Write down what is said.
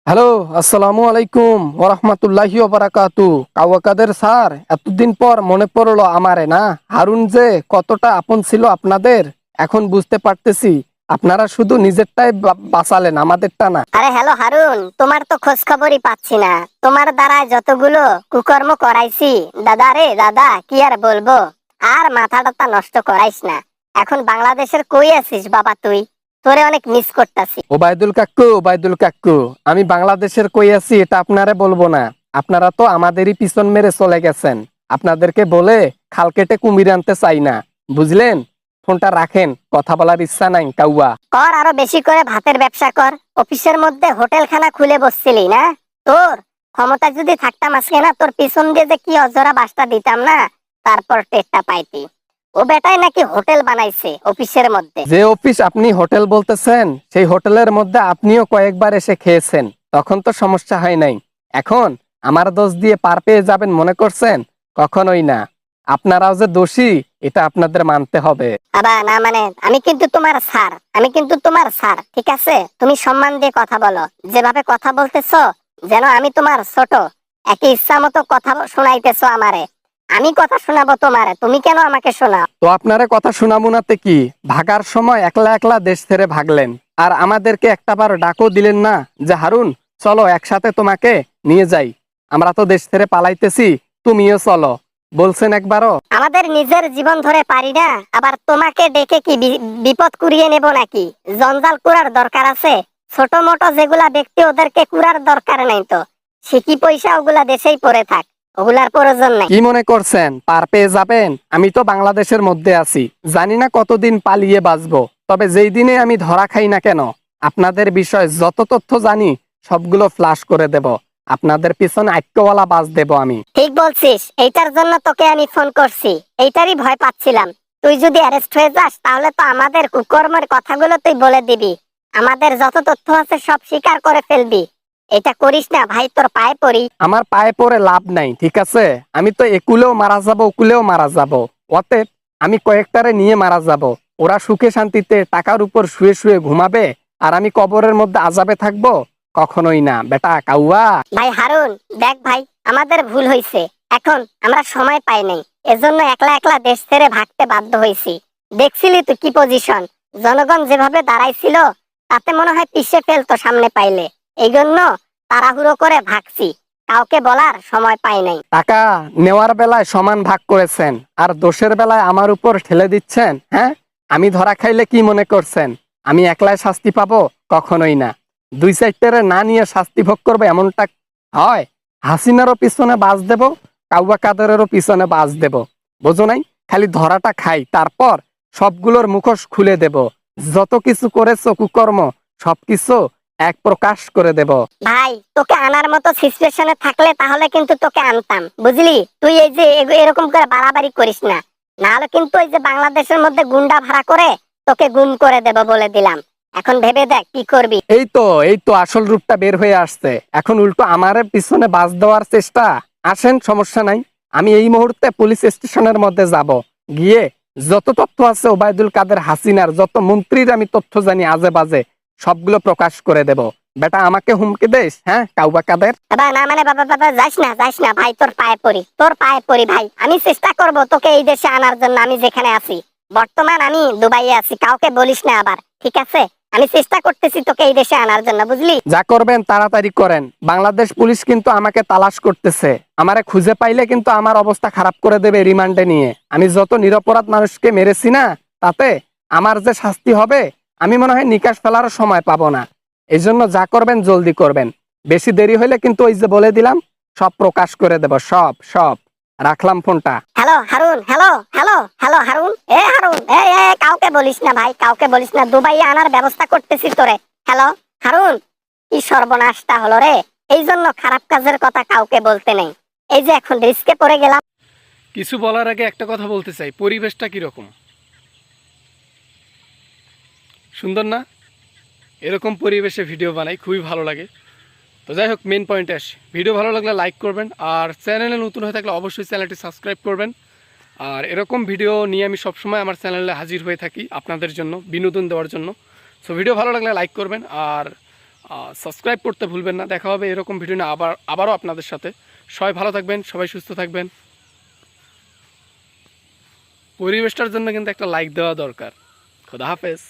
Hello, আসসালামু আলাইকুম ওরহমতুল্লাহি ওবারাকাতু। কাওয়াকাদের স্যার, এতদিন পর মনে পড়লো আমারে না? হারুন যে কতটা আপন ছিল আপনাদের এখন বুঝতে পারতেছি। আপনারা শুধু নিজেরটাই বাঁচালেন, আমাদেরটা না। আরে হ্যালো হারুন, তোমার তো খোঁজ খবরই পাচ্ছি না। তোমার দ্বারা যতগুলো কুকর্ম করাইছি দাদা রে দাদা, কি আর বলবো। আর মাথাটা নষ্ট করাইস না। এখন বাংলাদেশের কই আছিস বাবা তুই? তোরে অনেক মিস করতাছি। ওবায়দুল কাক্কু, আমি বাংলাদেশের কই আছি এটা আপনারে বলবো না। আপনারা তো আমাদেরই পিছন মেরে চলে গেছেন। আপনাদেরকে বলে খাল কেটে কুমির আনতে চাই না, বুঝলেন? ফোনটা রাখেন, কথা বলার ইচ্ছা নাই কাউয়া। কর, আরো বেশি করে ভাতের ব্যবসা কর। অফিসের মধ্যে হোটেলখানা খুলে বসছিলি না? তোর ক্ষমতা যদি থাকতাম আজকে না তোর পিছন দিয়ে যে কি অজরা বাসটা দিতাম না, তারপর টেরটা পাইতি। ও বেটাই নাকি হোটেল বানাইছে অফিসের মধ্যে। যে অফিস আপনি হোটেল বলতেছেন, সেই হোটেলের মধ্যে আপনিও কয়েকবার এসে খেয়েছেন, তখন তো সমস্যা হয় নাই। এখন আমার দোষ দিয়ে পার পেয়ে যাবেন মনে করছেন? কখনোই না। আপনারাও যে দোষী, এটা আপনাদের মানতে হবে। আবার না মানে, আমি কিন্তু তোমার স্যার, আমি কিন্তু তোমার স্যার, ঠিক আছে? তুমি সম্মান দিয়ে কথা বলো। যেভাবে কথা বলতেছো যেন আমি তোমার ছোট। একই ইচ্ছা মতো কথা শোনাইতেছো আমারে। আমি কথা শোনাবো তোমারে, তুমি কেন আমাকে শোনাও? তো আপনারে কথা শোনাবো নাতে কি? ভাগার সময় একলা একলা দেশ ছেড়ে ভাগলেন, আর আমাদেরকে একটাবার ডাকও দিলেন না যে হারুন চলো একসাথে তোমাকে নিয়ে যাই। আমরা তো দেশ ছেড়ে পালাইতেছি, তুমিও চলো, বলছেন একবারও? আমাদের নিজের জীবন ধরে পারি না, আবার তোমাকে ডেকে কি বিপদ কুড়িয়ে নেব নাকি? জঞ্জাল কুড়ার দরকার আছে? ছোট মোটো যেগুলা ব্যক্তি, ওদেরকে কুড়ার দরকার নাই তো। সিকি পয়সা ওগুলা দেশেই পড়ে থাক, ওগুলার প্রয়োজন নাই। কি মনে করছেন পার পেয়ে যাবেন? আমি তো বাংলাদেশের মধ্যে আছি, জানি না কতদিন পালিয়ে বাঁচবো। তবে যেই দিনে আমি ধরা খাই না কেন, আপনাদের বিষয়ে যত তথ্য জানি সবগুলো ফ্লাশ করে দেব। আপনাদের পিছনে আক্যওয়ালা বাজ দেব আমি। ঠিক বলছিস, এইটার জন্য তোকে আমি ফোন করছি। এইটারই ভয় পাচ্ছিলাম। তুই যদি অ্যারেস্ট হয়ে যাস তাহলে তো আমাদের কুকর্মের কথাগুলো তুই বলে দিবি। আমাদের যত তথ্য আছে সব স্বীকার করে ফেলবি। এটা করিস না ভাই, তোর পায়ে পড়ি। আমার পায়ে পড়ে লাভ নাই, ঠিক আছে? আমি তো একুলেও মারা যাব, ওকুলেও মারা যাব। অতএব আমি কয়েকটারে নিয়ে মারা যাব। ওরা সুখে শান্তিতে টাকার উপর শুয়ে শুয়ে ঘুমাবে, আর আমি কবরের মধ্যে আজাবে থাকবো? কখনোই না বেটা কাউয়া। ভাই হারুন, দেখ ভাই, আমাদের ভুল হয়েছে। এখন আমরা সময় পাই নাই, এজন্য একলা একলা দেশ ছেড়ে ভাগতে বাধ্য হয়েছি। দেখছিলি তুই কি পজিশন? জনগণ যেভাবে দাঁড়াইছিল তাতে মনে হয় পিষে ফেলতো সামনে পাইলে। এই জন্য তাড়াহুড়ো করে ভাগছি, কাউকে বলার সময় পাই নাই। টাকা নেওয়ার বেলায় সমান ভাগ করেছেন, আর দোষের বেলায় আমার উপর ঠেলে দিচ্ছেন। হ্যাঁ, আমি ধরা খাইলে কি মনে করছেন আমি একলাই শাস্তি পাবো? কখনোই না। দুই সাইডটারে না নিয়ে শাস্তি ভোগ করবো এমনটা হয়? হাসিনারও পিছনে বাজ দেব, কাউয়া কাদেরেরও পিছনে বাজ দেব। বোঝো নাই? খালি ধরাটা খাই, তারপর সবগুলোর মুখোশ খুলে দেব। যত কিছু করেছো কুকর্ম, সবকিছু এক প্রকাশ করে দেব। ভাই, তোকে আনার মতো সিচুয়েশনে থাকলে তাহলে কিন্তু তোকে আনতাম, বুঝলি? তুই এই যে এরকম করে বাড়াবাড়ি করিস না, নাহলে কিন্তু এই যে বাংলাদেশের মধ্যে গুন্ডা ভাড়া করে তোকে গুম করে দেব বলে দিলাম। এখন ভেবে দেখ কি করবি। এই তো আসল রূপটা বের হয়ে আসছে। এখন উল্টো আমারে পিছনে বাস দেওয়ার চেষ্টা। আসেন, সমস্যা নাই। আমি এই মুহূর্তে পুলিশ স্টেশনের মধ্যে যাব, গিয়ে যত তথ্য আছে ওবায়দুল কাদের হাসিনার, যত মন্ত্রীর আমি তথ্য জানি আজে বাজে, সবগুলো প্রকাশ করে দেব। বেটা আমাকে হুমকি দেশ? হ্যাঁ কাউবা কাদের। বাবা না মানে, বাবা বাবা যাইস না যাইস না ভাই, তোর পায়ে পড়ি, তোর পায়ে পড়ি ভাই। আমি চেষ্টা করব তোকে এই দেশে আনার জন্য। আমি যেখানে আছি বর্তমান, আমি দুবাইয়ে আছি, কাউকে বলিস না আবার, ঠিক আছে? আমি চেষ্টা করতেছি তোকে এই দেশে আনার জন্য, বুঝলি? যা করবেন তাড়াতাড়ি করেন। বাংলাদেশ পুলিশ কিন্তু আমাকে তালাশ করতেছে। আমারে খুঁজে পাইলে কিন্তু আমার অবস্থা খারাপ করে দেবে রিমান্ডে নিয়ে। আমি যত নিরপরাধ মানুষকে মেরেছি না, তাতে আমার যে শাস্তি হবে, আমি মনে হয় নিকাশ ফেলারও সময় পাবো না। এই জন্য যা করবেন জলদি করবেন। বেশি দেরি হলে কিন্তু ওই যে বলে দিলাম, সব প্রকাশ করে দেব, সব সব। রাখলাম ফোনটা। Hello Harun, hello hello hello Harun, এ হারুন, কাউকে বলিস না ভাই, কাউকে বলিস না। দুবাইয়ে আনার ব্যবস্থা করতেছি তোরে। হ্যালো হারুন, কি সর্বনাশটা হলো রে! এই জন্য খারাপ কাজের কথা কাউকে বলতে নেই। এই যে এখন রিস্কে পড়ে গেলাম। কিছু বলার আগে একটা কথা বলতে চাই, পরিবেশটা কিরকম সুন্দর না? এরকম পরিবেশে ভিডিও বানাই, খুবই ভালো লাগে। তো যাই হোক, মেন পয়েন্টে আসি। ভিডিও ভালো লাগলে লাইক করবেন, আর চ্যানেলে নতুন হয়ে থাকলে অবশ্যই চ্যানেলটি সাবস্ক্রাইব করবেন। আর এরকম ভিডিও নিয়ে আমি সবসময় আমার চ্যানেলে হাজির হয়ে থাকি আপনাদের জন্য, বিনোদন দেওয়ার জন্য। সো ভিডিও ভালো লাগলে লাইক করবেন, আর সাবস্ক্রাইব করতে ভুলবেন না। দেখা হবে এরকম ভিডিও নিয়ে আবারও আপনাদের সাথে। সবাই ভালো থাকবেন, সবাই সুস্থ থাকবেন। পরিবেশটার জন্য কিন্তু একটা লাইক দেওয়া দরকার। খোদা হাফেজ।